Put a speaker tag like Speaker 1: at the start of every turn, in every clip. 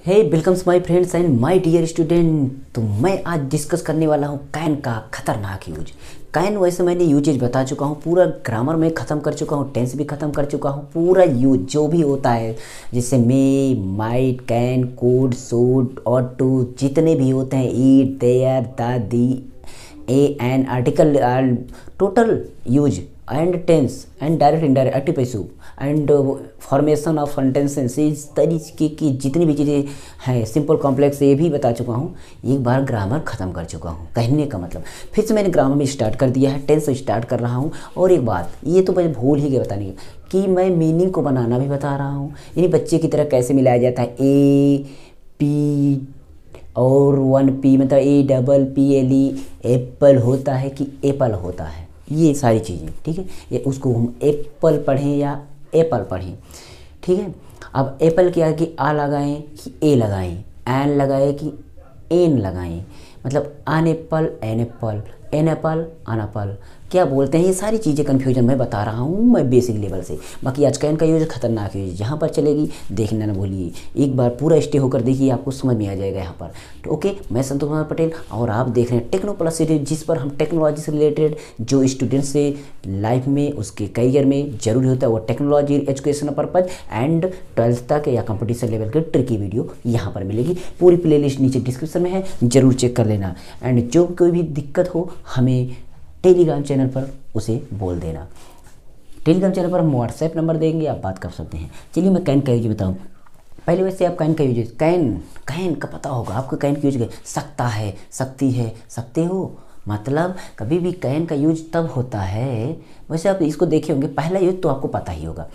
Speaker 1: Hey welcomes my friends and my dear student. तो मैं आज डिस्कस करने वाला हूँ कैन का खतरनाक यूज। कैन वैसे मैंने यूजेज बता चुका हूँ, पूरा ग्रामर में ख़त्म कर चुका हूँ, टेंस भी ख़त्म कर चुका हूँ। पूरा यूज जो भी होता है जैसे may, might, can, could, should, ought to, जितने भी होते हैं, it, there, the, the, a an article, total use and tense and direct indirect active passive and formation of sentences, इस तरीके की जितनी भी चीज़ें हैं, सिंपल कॉम्प्लेक्स, ये भी बता चुका हूँ। एक बार ग्रामर ख़त्म कर चुका हूँ। कहने का मतलब फिर से मैंने ग्रामर में स्टार्ट कर दिया है, टेंस स्टार्ट कर रहा हूँ। और एक बात ये तो मैं भूल ही गया बताने की कि मैं मीनिंग को बनाना भी बता रहा हूँ, यानी बच्चे की तरह कैसे मिलाया जाता है। ए पी और 1 P मतलब APPLE, एप्पल होता है कि एप्पल होता है, ये सारी चीज़ें ठीक है। ये उसको हम एप्पल पढ़ें या एप्पल पढ़ें, ठीक है। अब एप्पल के आगे आ लगाएं कि ए लगाएं, एन लगाएं कि एन लगाएं, मतलब an apple, an apple, an apple, an apple, क्या बोलते हैं, ये सारी चीज़ें कन्फ्यूजन मैं बता रहा हूँ मैं बेसिक लेवल से। बाकी आज कैन का यूज खतरनाक यूज जहाँ पर चलेगी देखना ना भूलिए, एक बार पूरा स्टे होकर देखिए, आपको समझ में आ जाएगा यहाँ पर। तो ओके, मैं संतोष कुमार पटेल और आप देख रहे हैं टेक्नो प्लस सीरीज, जिस पर हम टेक्नोलॉजी से रिलेटेड जो स्टूडेंट्स से लाइफ में उसके करियर में जरूरी होता है वो technology education purpose and 12th तक या कंपटीशन लेवल के ट्रिकी वीडियो यहाँ पर मिलेगी। पूरी प्लेलिस्ट नीचे डिस्क्रिप्शन में है, जरूर चेक कर लेना। एंड जो कोई भी दिक्कत हो हमें टेलीग्राम चैनल पर उसे बोल देना। टेलीग्राम चैनल पर हम व्हाट्सएप नंबर देंगे, आप बात कर सकते हैं। चलिए मैं कैन का यूज बताऊँ। पहले वैसे आप कैन का यूज, कैन का पता होगा आपको, कैन का यूज सकता है, सकती है, सकते हो, मतलब कभी भी कैन का यूज तब होता है। वैसे आप इसको देखे होंगे, पहला यूज तो आपको पता ही होगा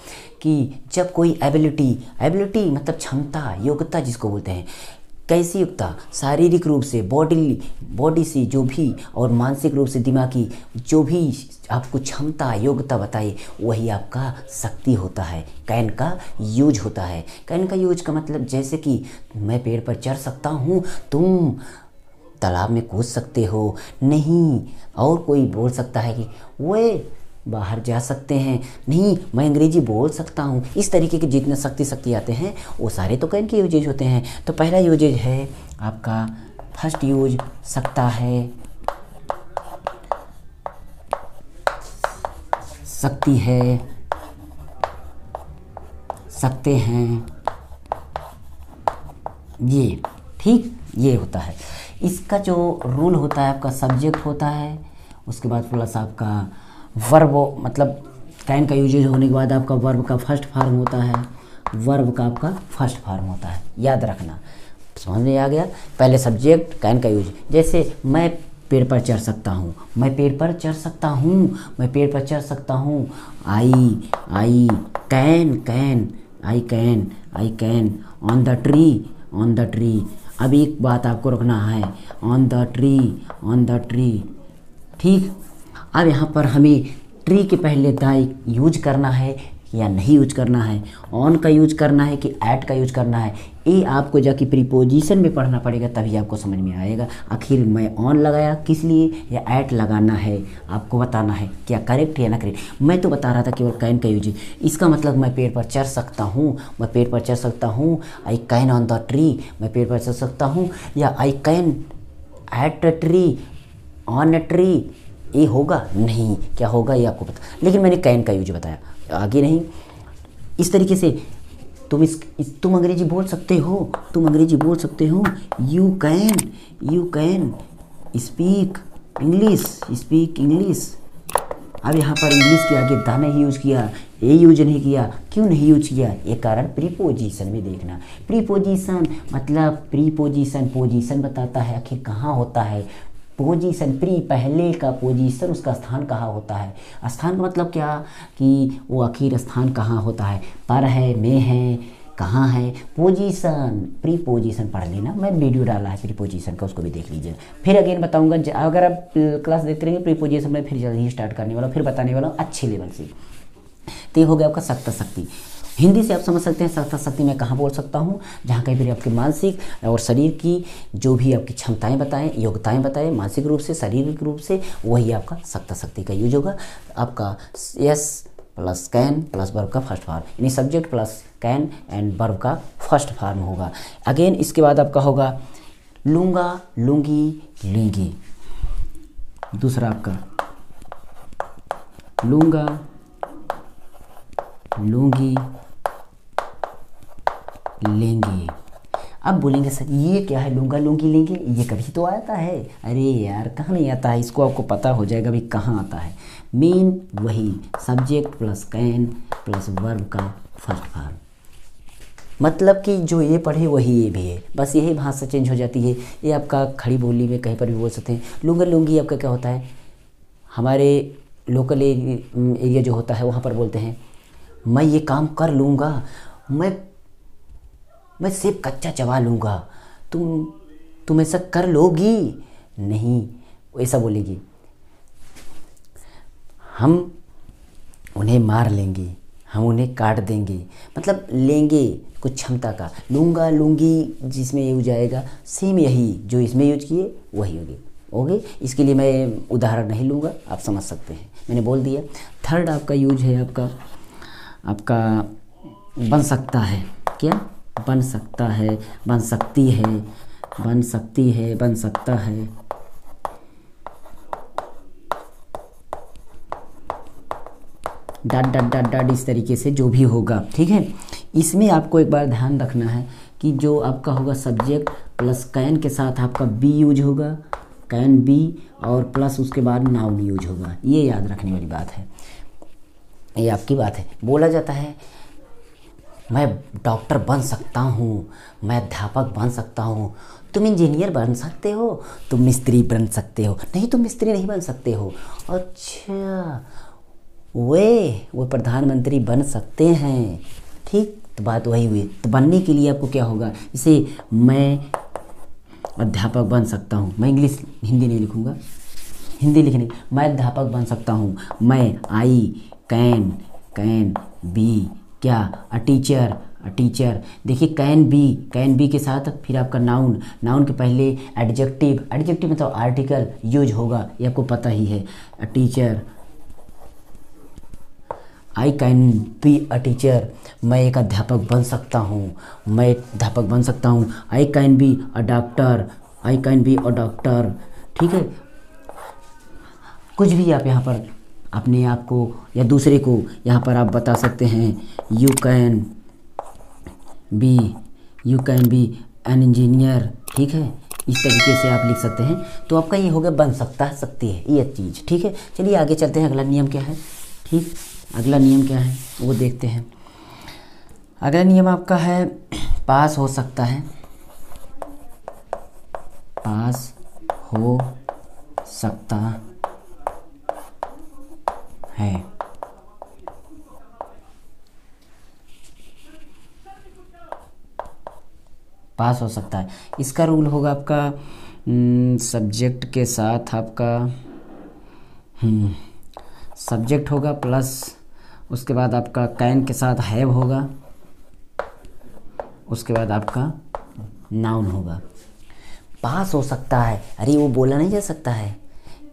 Speaker 1: कि जब कोई एबिलिटी मतलब क्षमता, योग्यता जिसको बोलते हैं, कैसी योग्यता, शारीरिक रूप से बॉडी से जो भी, और मानसिक रूप से दिमागी जो भी आपको क्षमता योग्यता बताए वही आपका शक्ति होता है, कैन का यूज होता है। कैन का यूज का मतलब जैसे कि मैं पेड़ पर चढ़ सकता हूँ, तुम तालाब में कूद सकते हो नहीं, और कोई बोल सकता है कि वे बाहर जा सकते हैं, नहीं मैं अंग्रेजी बोल सकता हूँ। इस तरीके के जितने शक्ति आते हैं वो सारे तो कैन के यूजेज होते हैं। तो पहला यूजेज है आपका, फर्स्ट यूज सकता है, सकती है, सकते हैं, ये ठीक ये होता है। इसका जो रूल होता है आपका सब्जेक्ट होता है, उसके बाद प्लस आपका वर्ब, मतलब कैन का यूजेज होने के बाद आपका वर्ब का फर्स्ट फॉर्म होता है, वर्ब का आपका फर्स्ट फॉर्म होता है, याद रखना। समझ में आ गया। पहले सब्जेक्ट कैन का यूज, जैसे मैं पेड़ पर चढ़ सकता हूँ, मैं पेड़ पर चढ़ सकता हूँ, मैं पेड़ पर चढ़ सकता हूँ। I can on the tree. अब एक बात आपको रखना है, ऑन द ट्री, ठीक। अब यहाँ पर हमें ट्री के पहले द यूज करना है या नहीं यूज करना है, ऑन का यूज करना है कि एट का यूज करना है, ये आपको जाके प्रीपोजिशन में पढ़ना पड़ेगा, तभी आपको समझ में आएगा। आखिर मैं ऑन लगाया किस लिए या एट लगाना है, आपको बताना है क्या करेक्ट है या ना करेक्ट। मैं तो बता रहा था केवल कैन का यूज। इसका मतलब मैं पेड़ पर चढ़ सकता हूँ, मैं पेड़ पर चढ़ सकता हूँ, I can on the tree, मैं पेड़ पर चढ़ सकता हूँ, या I can at a tree, on a tree, ये होगा नहीं, क्या होगा ये आपको पता, लेकिन मैंने कैन का यूज बताया, आगे नहीं। इस तरीके से तुम अंग्रेजी बोल सकते हो, यू कैन स्पीक इंग्लिश। अब यहाँ पर इंग्लिश के आगे द नहीं यूज किया, ए यूज नहीं किया, क्यों नहीं यूज किया, ये कारण प्रीपोजिशन में देखना। प्रीपोजिशन मतलब पोजीशन बताता है आखिर कहाँ होता है, पोजीशन पहले का पोजीशन, उसका स्थान कहाँ होता है। स्थान का मतलब क्या कि वो आखिर स्थान कहाँ होता है, पर है, में है, कहाँ है। पोजीशन, प्रीपोजिशन पढ़ लेना, मैं वीडियो डाला है प्रीपोजिशन का, उसको भी देख लीजिए। फिर अगेन बताऊंगा, अगर आप क्लास देखते रहेंगे प्रीपोजिशन में फिर जल्दी ही स्टार्ट करने वाला, फिर बताने वाला अच्छे लेवल से। तो ये हो गया आपका सकता शक्ति। हिंदी से आप समझ सकते हैं सकता शक्ति मैं कहाँ बोल सकता हूँ, जहाँ कहीं भी आपके मानसिक और शरीर की जो भी आपकी क्षमताएं बताएं, योग्यताएं बताएं, मानसिक रूप से, शारीरिक रूप से, वही आपका सकता शक्ति का यूज होगा। आपका yes plus can plus verb का फर्स्ट फॉर्म, यानी subject plus can and verb का फर्स्ट फॉर्म होगा। अगेन इसके बाद आपका होगा लूँगा, लूँगी, लेंगी। दूसरा आपका लूँगा, लूँगी, लेंगी। अब बोलेंगे सर ये क्या है, लूँगा, लूँगी, लेंगे, ये कभी तो आता है। अरे यार कहाँ नहीं आता है, इसको आपको पता हो जाएगा भाई कहाँ आता है। मेन वही subject plus can plus verb का फर्स्ट फॉर्म, मतलब कि जो ये पढ़े वही ये भी है, बस यही भाषा चेंज हो जाती है। ये आपका खड़ी बोली में कहीं पर भी बोल सकते हैं। लूँगा, लूँगी आपका क्या होता है, हमारे लोकल एरिया जो होता है वहाँ पर बोलते हैं मैं ये काम कर लूँगा, मैं सेब कच्चा चबा लूँगा, तुम ऐसा कर लोगी नहीं, ऐसा बोलेगी। हम उन्हें मार लेंगे, हम उन्हें काट देंगे, मतलब लेंगे कुछ क्षमता का। लूँगा, लूँगी जिसमें यूज आएगा सेम यही जो इसमें यूज किए वही होगी। ओके, इसके लिए मैं उदाहरण नहीं लूँगा, आप समझ सकते हैं, मैंने बोल दिया। थर्ड आपका यूज है आपका बन सकता है। क्या बन सकता है, बन सकती है, बन सकती है, बन सकता है। डॉट डॉट डॉट डॉट इस तरीके से जो भी होगा, ठीक है। इसमें आपको एक बार ध्यान रखना है कि जो आपका होगा सब्जेक्ट प्लस कैन के साथ आपका बी यूज होगा, कैन बी, और प्लस उसके बाद नाउन यूज होगा। ये याद रखने वाली बात है, ये आपकी बात है। बोला जाता है मैं डॉक्टर बन सकता हूँ, मैं अध्यापक बन सकता हूँ। तुम इंजीनियर बन सकते हो, तुम मिस्त्री बन सकते हो। नहीं, तुम मिस्त्री नहीं बन सकते हो। अच्छा, वो प्रधानमंत्री बन सकते हैं, ठीक। तो बात वही हुई। तो बनने के लिए आपको क्या होगा, इसे मैं अध्यापक बन सकता हूँ। मैं इंग्लिश हिंदी नहीं लिखूँगा, हिंदी लिखने, मैं अध्यापक बन सकता हूँ। मैं आई कैन बी क्या, अ टीचर। देखिए कैन बी के साथ फिर आपका नाउन के पहले एडजेक्टिव मतलब आर्टिकल यूज होगा, ये आपको पता ही है। A teacher, I can be a teacher, मैं एक अध्यापक बन सकता हूँ, मैं अध्यापक बन सकता हूँ। I can be a doctor, ठीक है। कुछ भी आप यहाँ पर अपने आप को या दूसरे को यहाँ पर आप बता सकते हैं। You can be an engineer, ठीक है। इस तरीके से आप लिख सकते हैं। तो आपका ये हो गया बन सकता है, सकती है ये चीज़, ठीक है। चलिए आगे चलते हैं, अगला नियम क्या है, ठीक। अगला नियम क्या है वो देखते हैं। अगला नियम आपका है पास हो सकता है, पास हो सकता है। पास हो सकता है, इसका रूल होगा आपका सब्जेक्ट के साथ आपका सब्जेक्ट होगा प्लस उसके बाद आपका कैन के साथ हैव होगा, उसके बाद आपका नाउन होगा। पास हो सकता है, अरे वो बोला नहीं जा सकता है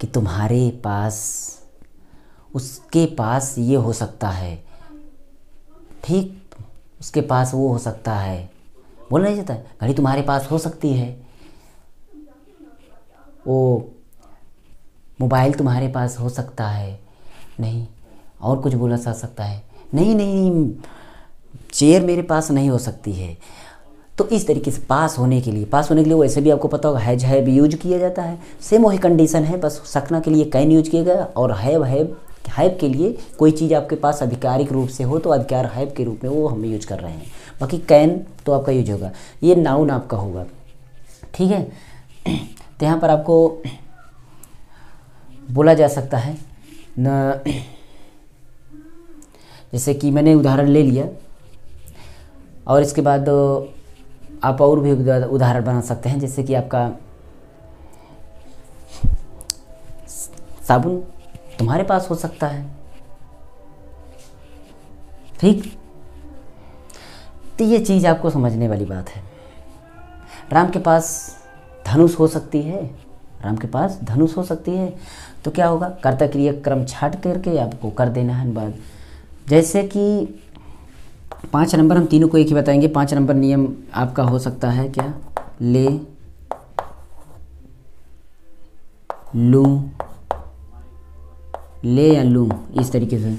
Speaker 1: कि तुम्हारे पास, उसके पास ये हो सकता है, ठीक। उसके पास वो हो सकता है, बोला नहीं जाता है। घड़ी तुम्हारे पास हो सकती है, वो मोबाइल तुम्हारे पास हो सकता है, नहीं। और कुछ बोला जा सकता है, नहीं, चेयर मेरे पास नहीं हो सकती है। तो इस तरीके से पास होने के लिए वैसे भी आपको पता होगा हैव यूज किया जाता है। सेम वही कंडीशन है, बस सकना के लिए कैन यूज किया गया, और हैव के लिए कोई चीज़ आपके पास आधिकारिक रूप से हो तो अधिकार हैव के रूप में वो हम यूज कर रहे हैं। बाकी कैन तो आपका यूज होगा, ये नाउन आपका होगा, ठीक है। तो यहाँ पर आपको बोला जा सकता है न, जैसे कि मैंने उदाहरण ले लिया, और इसके बाद आप और भी उदाहरण बना सकते हैं। जैसे कि आपका साबुन तुम्हारे पास हो सकता है, ठीक। तो ये चीज़ आपको समझने वाली बात है। राम के पास धनुष हो सकती है, तो क्या होगा, कर्ता क्रिया क्रम छाट करके आपको कर देना है बाद जैसे कि 5 नंबर हम तीनों को एक ही बताएंगे। 5 नंबर नियम आपका हो सकता है क्या, ले लूँ, ले या लूँ, इस तरीके से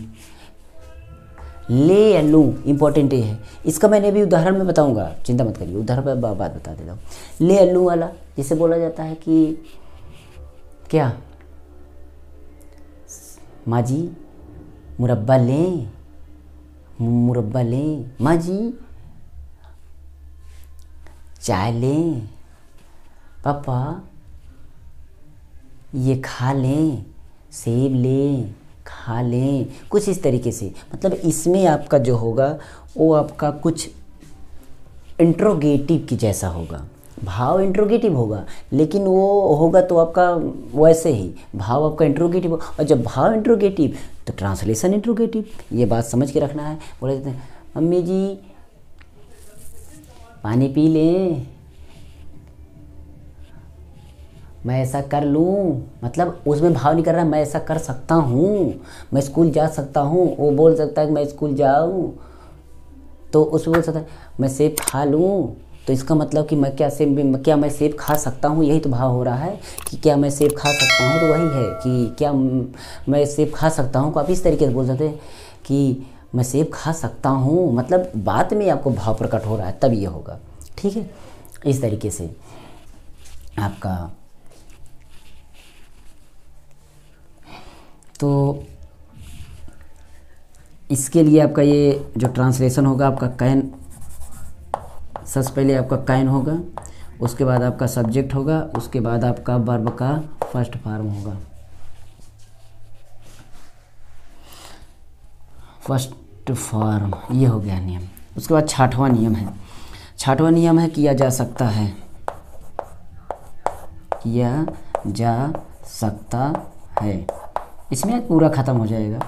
Speaker 1: ले या लूँ इम्पोर्टेंट ये है। इसका मैंने अभी उदाहरण में बताऊंगा, चिंता मत करिए, उदाहरण पर बात बता देता हूँ। ले या लूँ वाला जिसे बोला जाता है कि क्या, माँ जी मुरब्बा लें, मुरब्बा लें, माँ जी चाय लें, पापा ये खा लें, सेब लें, खा लें, कुछ इस तरीके से। मतलब इसमें आपका जो होगा वो आपका कुछ इंट्रोगेटिव की जैसा होगा, भाव इंट्रोगेटिव होगा, लेकिन वो होगा तो आपका वैसे ही भाव आपका इंट्रोगेटिव होगा। और जब भाव इंट्रोगेटिव तो ट्रांसलेशन इंट्रोगेटिव, ये बात समझ के रखना है। बोले देते हैं मम्मी जी पानी पी लें, मैं ऐसा कर लूँ, मतलब उसमें भाव नहीं कर रहा, मैं ऐसा कर सकता हूँ, मैं स्कूल जा सकता हूँ। वो बोल सकता है कि मैं स्कूल जाऊँ, तो उसमें बोल सकता है मैं सेब खा लूँ, तो इसका मतलब कि मैं क्या मैं सेब खा सकता हूँ, यही तो भाव हो रहा है कि क्या मैं सेब खा सकता हूँ, तो वही है कि क्या मैं सेब खा सकता हूँ को आप इस तरीके से बोल सकते हैं कि मैं सेब खा सकता हूँ, मतलब बात में आपको भाव प्रकट हो रहा है, तब ये होगा। ठीक है, इस तरीके से आपका। तो इसके लिए आपका ये जो ट्रांसलेशन होगा आपका कैन, सबसे पहले आपका कैन होगा, उसके बाद आपका सब्जेक्ट होगा, उसके बाद आपका वर्ब का फर्स्ट फॉर्म होगा। फर्स्ट फॉर्म ये हो गया नियम। उसके बाद 6वां नियम है। 6वां नियम है किया जा सकता है, किया जा सकता है। इसमें पूरा ख़त्म हो जाएगा।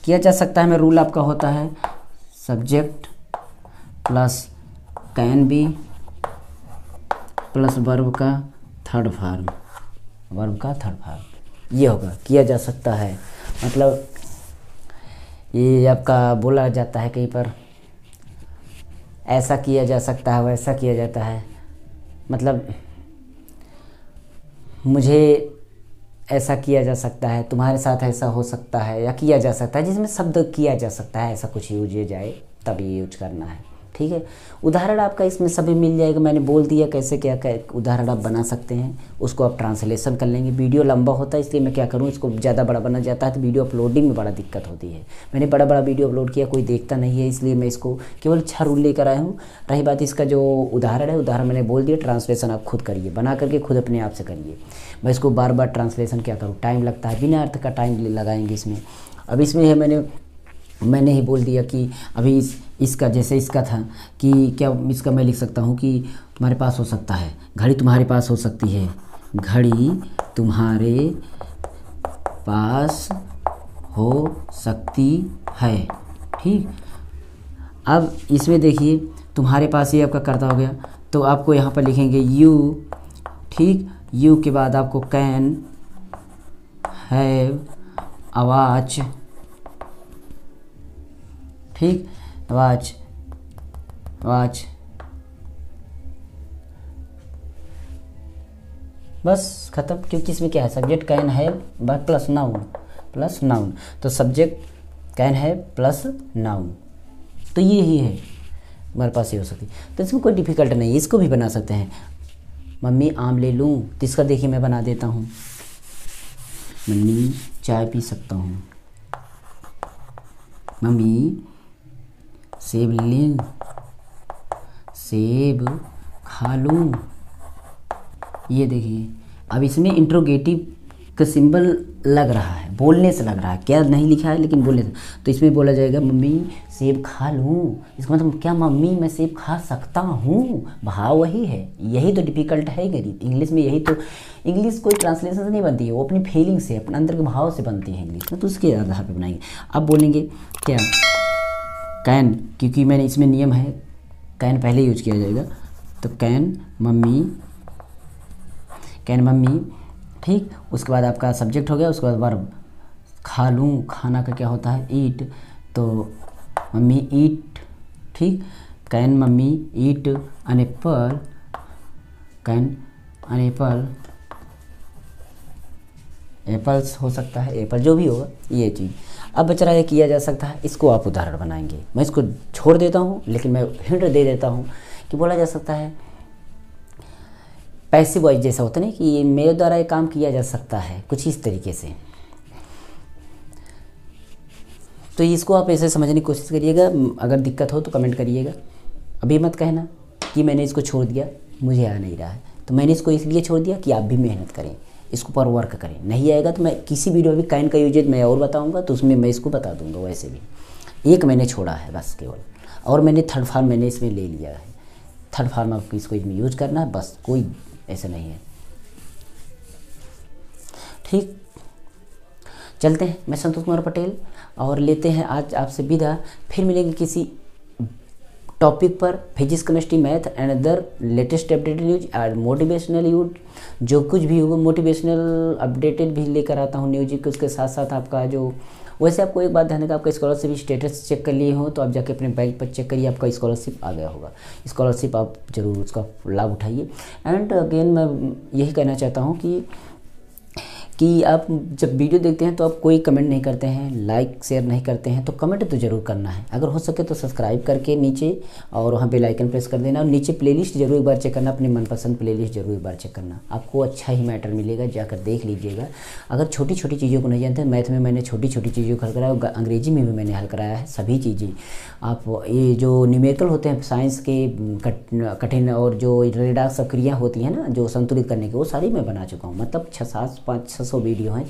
Speaker 1: किया जा सकता है में रूल आपका होता है subject plus can be plus verb का थर्ड फॉर्म, वर्ब का थर्ड फॉर्म ये होगा किया जा सकता है। मतलब ये आपका बोला जाता है कहीं पर ऐसा किया जा सकता है, वैसा किया जाता है, मतलब मुझे ऐसा किया जा सकता है, तुम्हारे साथ ऐसा हो सकता है, या किया जा सकता है, जिसमें शब्द किया जा सकता है ऐसा कुछ यूज जाए तब ये यूज करना है। ठीक है, उदाहरण आपका इसमें सभी मिल जाएगा, मैंने बोल दिया कैसे क्या उदाहरण आप बना सकते हैं, उसको आप ट्रांसलेशन कर लेंगे। वीडियो लंबा होता है इसलिए मैं क्या करूँ, इसको ज़्यादा बड़ा बना जाता है तो वीडियो अपलोडिंग में बड़ा दिक्कत होती है। मैंने बड़ा बड़ा वीडियो अपलोड किया, कोई देखता नहीं है, इसलिए मैं इसको केवल 6 रूल लेकर आया हूँ। रही बात इसका जो उदाहरण है, उदाहरण मैंने बोल दिया, ट्रांसलेशन आप खुद करिए, बना करके खुद अपने आप से करिए। मैं इसको बार बार ट्रांसलेशन क्या करूँ, टाइम लगता है, बिना अर्थ का टाइम लगाएंगे इसमें। अब इसमें है मैंने ही बोल दिया कि अभी इसका जैसे इसका था कि क्या इसका मैं लिख सकता हूँ कि तुम्हारे पास हो सकता है, घड़ी तुम्हारे पास हो सकती है, घड़ी तुम्हारे पास हो सकती है। ठीक, अब इसमें देखिए तुम्हारे पास ये आपका कर्ता हो गया, तो आपको यहाँ पर लिखेंगे यू। ठीक, यू के बाद आपको कैन हैव अ वॉच। ठीक, वॉच वॉच, बस खत्म। क्योंकि इसमें क्या है, subject can have plus noun, तो subject can have plus noun, तो ये ही है हमारे पास ये हो सकती। तो इसमें कोई डिफ़िकल्ट नहीं है, इसको भी बना सकते हैं। मम्मी आम ले लूँ, तो इसका देखिए मैं बना देता हूँ, मम्मी चाय पी सकता हूँ, मम्मी सेब लें, सेब खा लूँ। ये देखिए अब इसमें इंट्रोगेटिव का सिंबल लग रहा है, बोलने से लग रहा है, क्या नहीं लिखा है लेकिन बोलने से। तो इसमें बोला जाएगा मम्मी सेब खा लूँ, इसका मतलब क्या मम्मी मैं सेब खा सकता हूँ, भाव वही है। यही तो डिफ़िकल्ट है इंग्लिश में, यही तो इंग्लिश कोई ट्रांसलेशन से नहीं बनती है, वो अपनी फीलिंग से, अपने अंदर के भाव से बनती है इंग्लिश में, तो उसके आधार पर बनाएंगे। अब बोलेंगे क्या कैन, क्योंकि मैंने इसमें नियम है कैन पहले यूज किया जाएगा, तो कैन मम्मी। ठीक, उसके बाद आपका सब्जेक्ट हो गया, उसके बाद वर्ब खा लूँ, खाना का क्या होता है ईट, तो मम्मी ईट, ठीक, can mummy eat an apple, can an apple, apples हो सकता है, एप्पल जो भी होगा ये चीज़। अब बच रहा है किया जा सकता है, इसको आप उदाहरण बनाएंगे। मैं इसको छोड़ देता हूँ लेकिन मैं हिंट दे देता हूँ कि बोला जा सकता है पैसिव वॉइस जैसा होता है ना, कि मेरे द्वारा ये काम किया जा सकता है, कुछ इस तरीके से। तो इसको आप ऐसे समझने की कोशिश करिएगा। अगर दिक्कत हो तो कमेंट करिएगा। अभी मत कहना कि मैंने इसको छोड़ दिया, मुझे आ नहीं रहा है। तो मैंने इसको इसलिए छोड़ दिया कि आप भी मेहनत करें, इसको पर वर्क करें। नहीं आएगा तो मैं किसी वीडियो में कैन का यूजेज मैं और बताऊंगा, तो उसमें मैं इसको बता दूंगा। वैसे भी एक मैंने छोड़ा है बस केवल, और मैंने थर्ड फॉर्म मैंने इसमें ले लिया है। थर्ड फॉर्म आपको इसको इसमें यूज करना है, बस कोई ऐसा नहीं है। ठीक, चलते हैं। मैं संतोष कुमार पटेल और लेते हैं आज आपसे विदा। फिर मिलेंगे किसी टॉपिक पर, physics chemistry math and other latest updated news और मोटिवेशनल न्यूज। जो कुछ भी होगा मोटिवेशनल अपडेटेड भी लेकर आता हूँ न्यूज के। उसके साथ साथ आपका जो, वैसे आपको एक बात ध्यान देगा, आपका स्कॉलरशिप स्टेटस चेक कर लिए हो तो आप जाके अपने बैंक पर चेक करिए, आपका स्कॉलरशिप आ गया होगा। स्कॉलरशिप आप ज़रूर उसका लाभ उठाइए। एंड अगेन मैं यही कहना चाहता हूँ कि आप जब वीडियो देखते हैं तो आप कोई कमेंट नहीं करते हैं, लाइक शेयर नहीं करते हैं, तो कमेंट तो ज़रूर करना है। अगर हो सके तो सब्सक्राइब करके नीचे और वहाँ बेल आइकन प्रेस कर देना। और नीचे प्लेलिस्ट जरूर एक बार चेक करना, अपनी मनपसंद प्लेलिस्ट जरूर एक बार चेक करना, आपको अच्छा ही मैटर मिलेगा, जाकर देख लीजिएगा। अगर छोटी छोटी चीज़ों को नहीं जानते, मैथ में मैंने छोटी छोटी चीज़ों को हल कराया, अंग्रेजी में भी मैंने हल कराया है सभी चीज़ें। आप ये जो न्यूमेरिकल होते हैं साइंस के कठिन, और जो रेडाक्स क्रियाएँ होती हैं ना जो संतुलित करने की, वो सारी मैं बना चुका हूँ। मतलब 500-600 वीडियो हैं,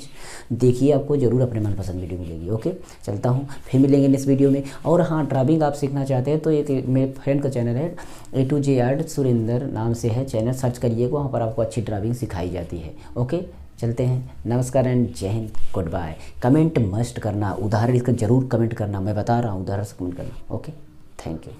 Speaker 1: देखिए आपको ज़रूर अपने मनपसंद वीडियो मिलेगी। ओके, चलता हूँ, फिर मिलेंगे नेक्स्ट वीडियो में। और हाँ, ड्राइविंग आप सीखना चाहते हैं तो एक मेरे फ्रेंड का चैनल है A to Z सुरेंद्र नाम से है चैनल, सर्च करिएगा, वहाँ पर आपको अच्छी ड्राइविंग सिखाई जाती है। ओके, चलते हैं, नमस्कार एंड जय हिंद, गुड बाय। कमेंट मस्ट करना, उदाहरण इसका जरूर कमेंट करना, मैं बता रहा हूँ उदाहरण से कमेंट करना। Okay, thank you.